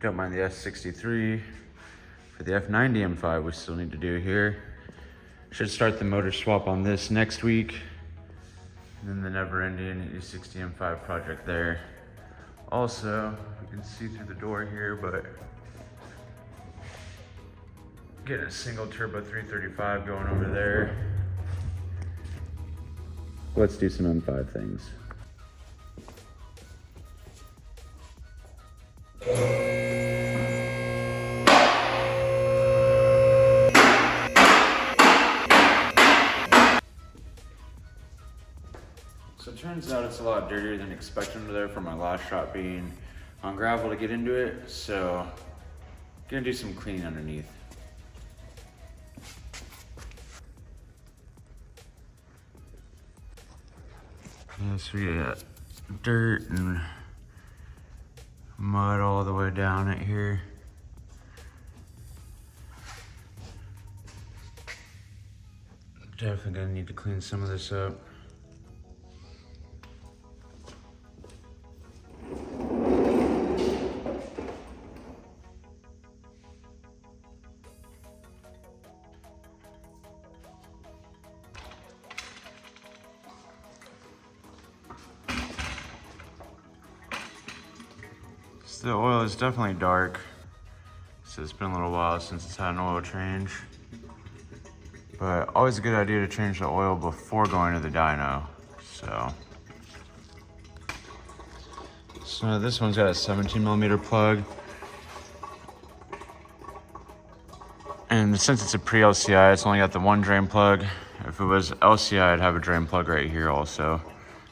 Don't mind the S63. For the F90 M5, we still need to do here. Should start the motor swap on this next week. And then the never-ending E60 M5 project there. Also, you can see through the door here, but getting a single turbo 335 going over there. Let's do some M5 things. So it turns out it's a lot dirtier than expected under there from my last shot being on gravel to get into it. So gonna do some cleaning underneath. Yeah, so we got dirt and mud all the way down it here. Definitely gonna need to clean some of this up. The oil is definitely dark, so it's been a little while since it's had an oil change. But always a good idea to change the oil before going to the dyno. So this one's got a 17mm plug. And since it's a pre-LCI, it's only got the one drain plug. If it was LCI, I'd have a drain plug right here also.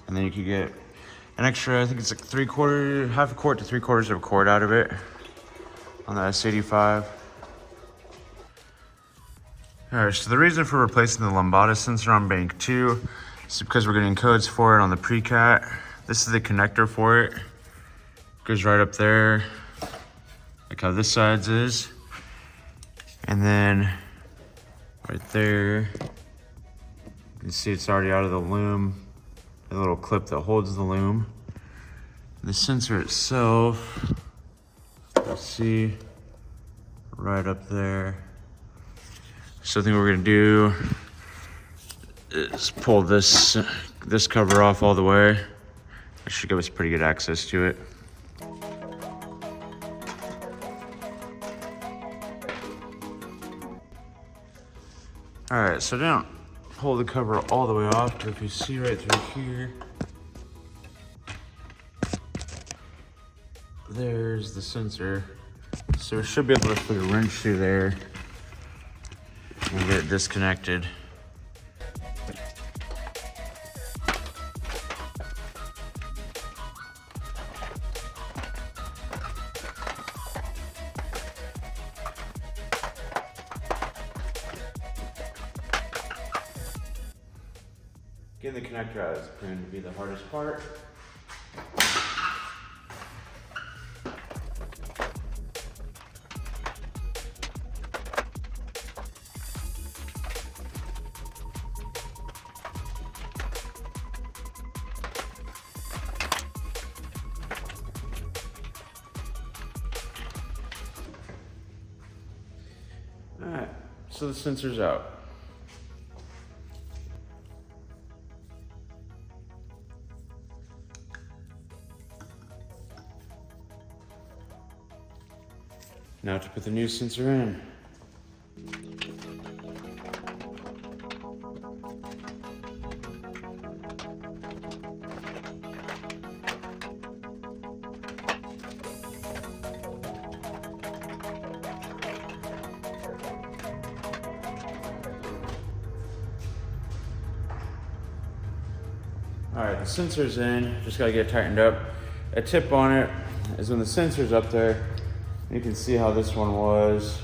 And then you could get an extra, I think it's like half a quart to 3/4 of a quart out of it on the S85. All right, so the reason for replacing the Lambda sensor on bank 2 is because we're getting codes for it on the pre-cat. This is the connector for it. Goes right up there, like how this side's is. And then right there, you can see it's already out of the loom. A little clip that holds the loom. The sensor itself, you see right up there. So I think what we're gonna do is pull this cover off all the way. It should give us pretty good access to it. All right, so don't pull the cover all the way off, but if you see right through here, there's the sensor. So we should be able to put a wrench through there and get it disconnected. Getting the connector out is going to be the hardest part. All right, so the sensor's out. Now to put the new sensor in. All right, the sensor's in, just gotta get it tightened up. A tip on it is when the sensor's up there, you can see how this one was.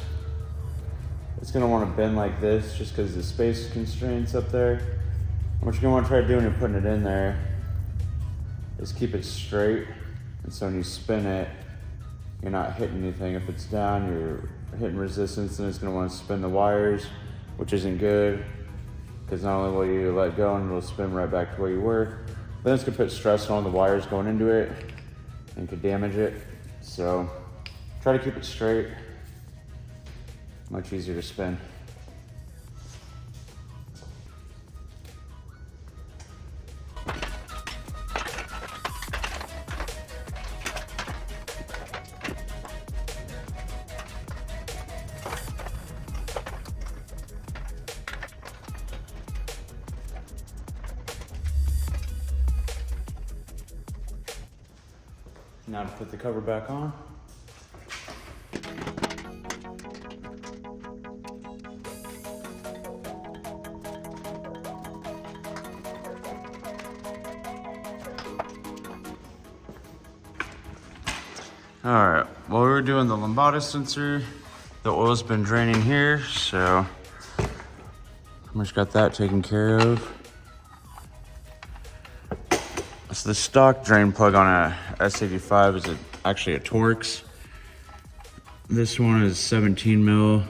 It's gonna wanna bend like this just because the space constraints up there. And what you're gonna wanna try doing when you're putting it in there is keep it straight. And so when you spin it, you're not hitting anything. If it's down, you're hitting resistance, and it's gonna wanna spin the wires, which isn't good, because not only will you let go and it'll spin right back to where you were, then it's gonna put stress on the wires going into it and could damage it. So Try to keep it straight. Much easier to spin. Now to put the cover back on. All right, while we were doing the Lambda sensor, the oil's been draining here, so pretty much got that taken care of. So the stock drain plug on a S85 is actually a Torx. This one is 17 mil.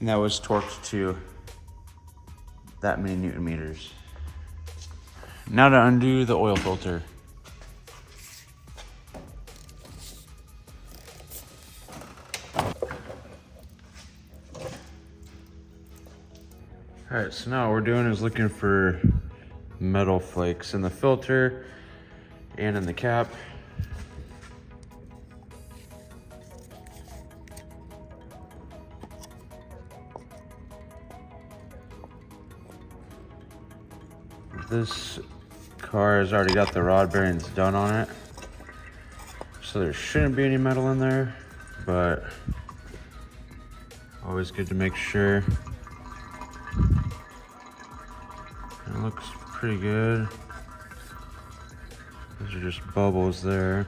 And that was torqued to that many Newton meters. Now to undo the oil filter. All right, so now what we're doing is looking for metal flakes in the filter and in the cap. This car has already got the rod bearings done on it, so there shouldn't be any metal in there, but always good to make sure. It looks pretty good. Those are just bubbles there.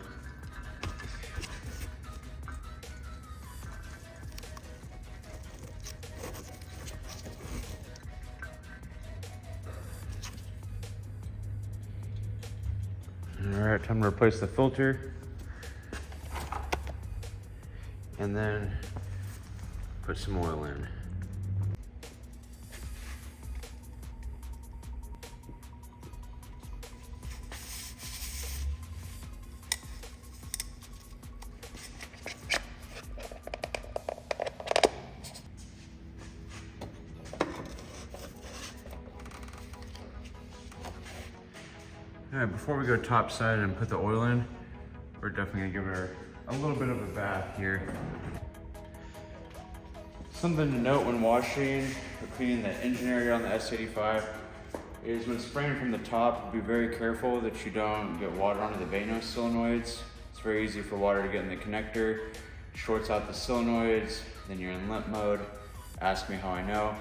All right, time to replace the filter. And then put some oil in. All right, before we go topside and put the oil in, we're definitely gonna give her a little bit of a bath here. Something to note when washing or cleaning the engine area on the S85 is when spraying from the top, be very careful that you don't get water onto the Dyno solenoids. It's very easy for water to get in the connector, shorts out the solenoids, then you're in limp mode. Ask me how I know.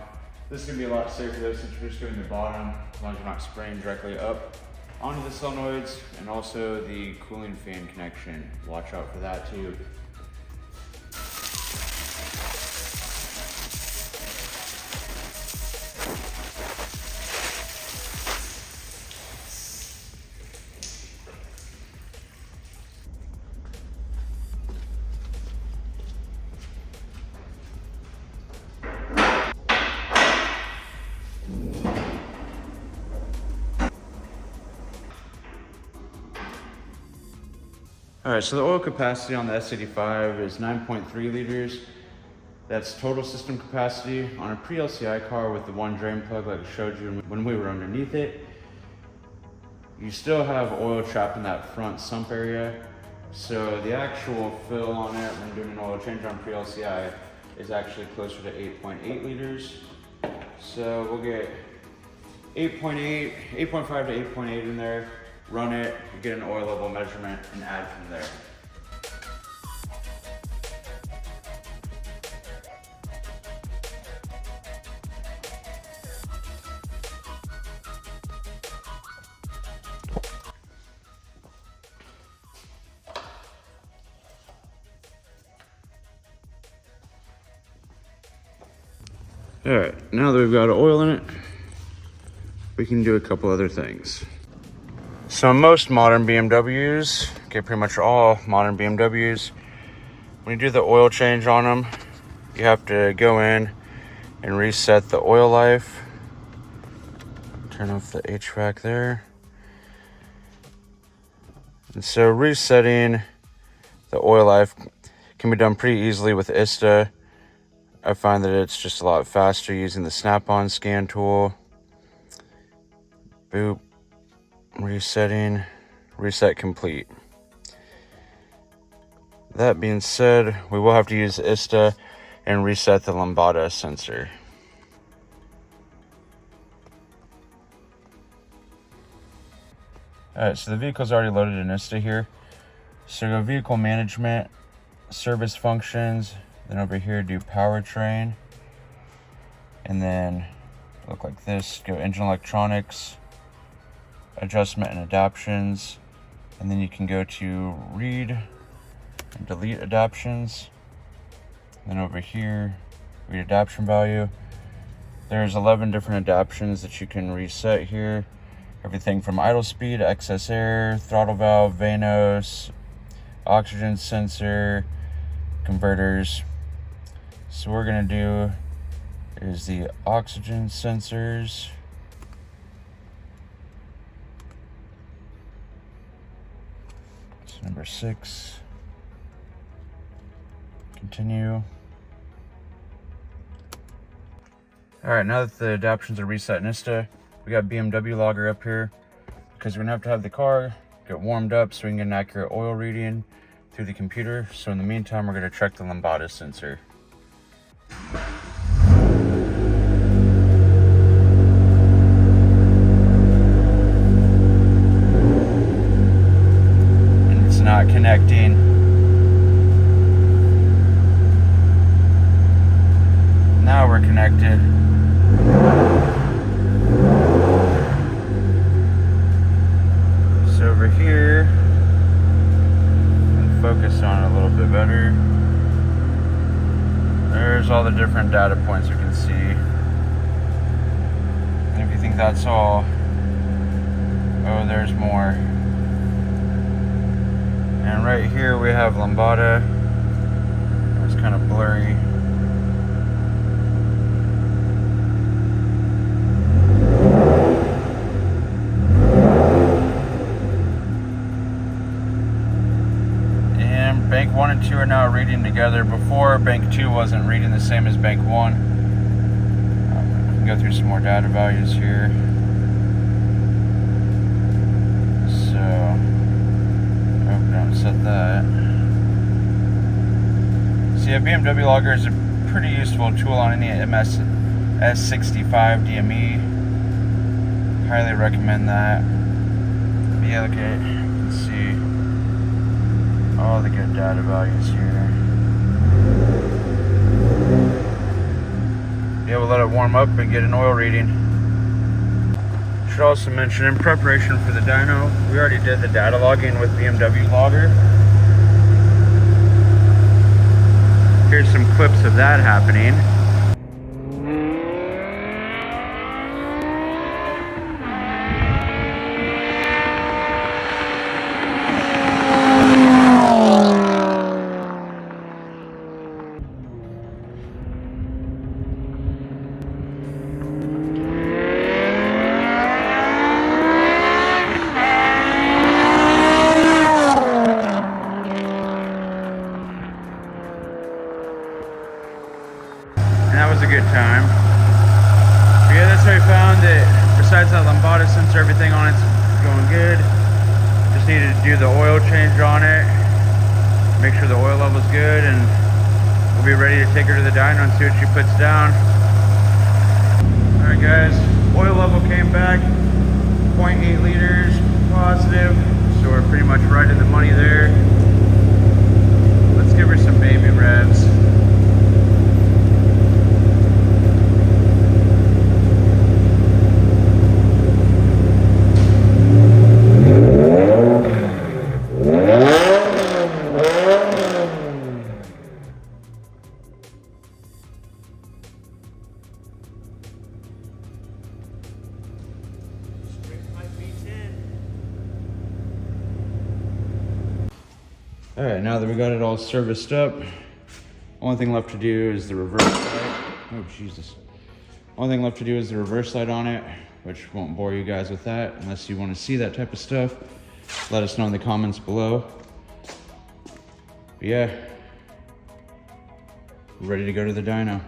This is gonna be a lot safer though, since you're just doing the bottom, as long as you're not spraying directly up onto the solenoids, and also the cooling fan connection. Watch out for that too. All right, so the oil capacity on the S85 is 9.3 liters. That's total system capacity. On a pre-LCI car with the one drain plug like I showed you when we were underneath it, you still have oil trapped in that front sump area. So the actual fill on it when doing an oil change on pre-LCI is actually closer to 8.8 liters. So we'll get 8.5 to 8.8 in there. Run it, get an oil level measurement, and add from there. All right, now that we've got oil in it, we can do a couple other things. So most modern BMWs, okay, pretty much all modern BMWs, when you do the oil change on them, you have to go in and reset the oil life. Turn off the HVAC there. And so resetting the oil life can be done pretty easily with ISTA. I find that it's just a lot faster using the snap-on scan tool. Boop, resetting, reset complete. That being said, we will have to use ISTA and reset the Lambda sensor. Alright, so the vehicle's already loaded in ISTA here. So go vehicle management, service functions, then over here do powertrain, and then look like this, go engine electronics, adjustment and adaptions, and then you can go to read and delete adaptions. Then over here, read adaption value. There's 11 different adaptions that you can reset here. Everything from idle speed, excess air, throttle valve, vanos, oxygen sensor, converters. So what we're gonna do is the oxygen sensors. So number 6. Continue. All right, now that the adaptions are reset in ISTA, we got BMW logger up here because we're gonna have to have the car get warmed up so we can get an accurate oil reading through the computer. So in the meantime, we're gonna check the Lambda sensor. And it's not connecting. Now we're connected. So over here, and focus on it a little bit better. There's all the different data points you can see. And if you think that's all, oh, there's more. And right here we have Lambda. It's kind of blurry. Bank 1 and 2 are now reading together. Before, Bank 2 wasn't reading the same as Bank 1. We can go through some more data values here. So, oh, don't set that. So yeah, BMW Logger is a pretty useful tool on any S85 DME. Highly recommend that. But yeah, look at it. You can see all the good data values here. Yeah, we'll let it warm up and get an oil reading. Should also mention, in preparation for the dyno, we already did the data logging with BMW Logger. Here's some clips of that happening. And that was a good time. But yeah, that's how we found that besides that Lambda sensor, everything on it's going good. Just needed to do the oil change on it, make sure the oil level's good, and we'll be ready to take her to the dyno and see what she puts down. Alright guys, oil level came back 0.8 liters positive, so we're pretty much right in the money there. Let's give her some baby revs. All right, now that we got it all serviced up, only thing left to do is the reverse light. Oh, Jesus. Only thing left to do is the reverse light on it, which won't bore you guys with that unless you want to see that type of stuff. Let us know in the comments below. But yeah, we're ready to go to the dyno.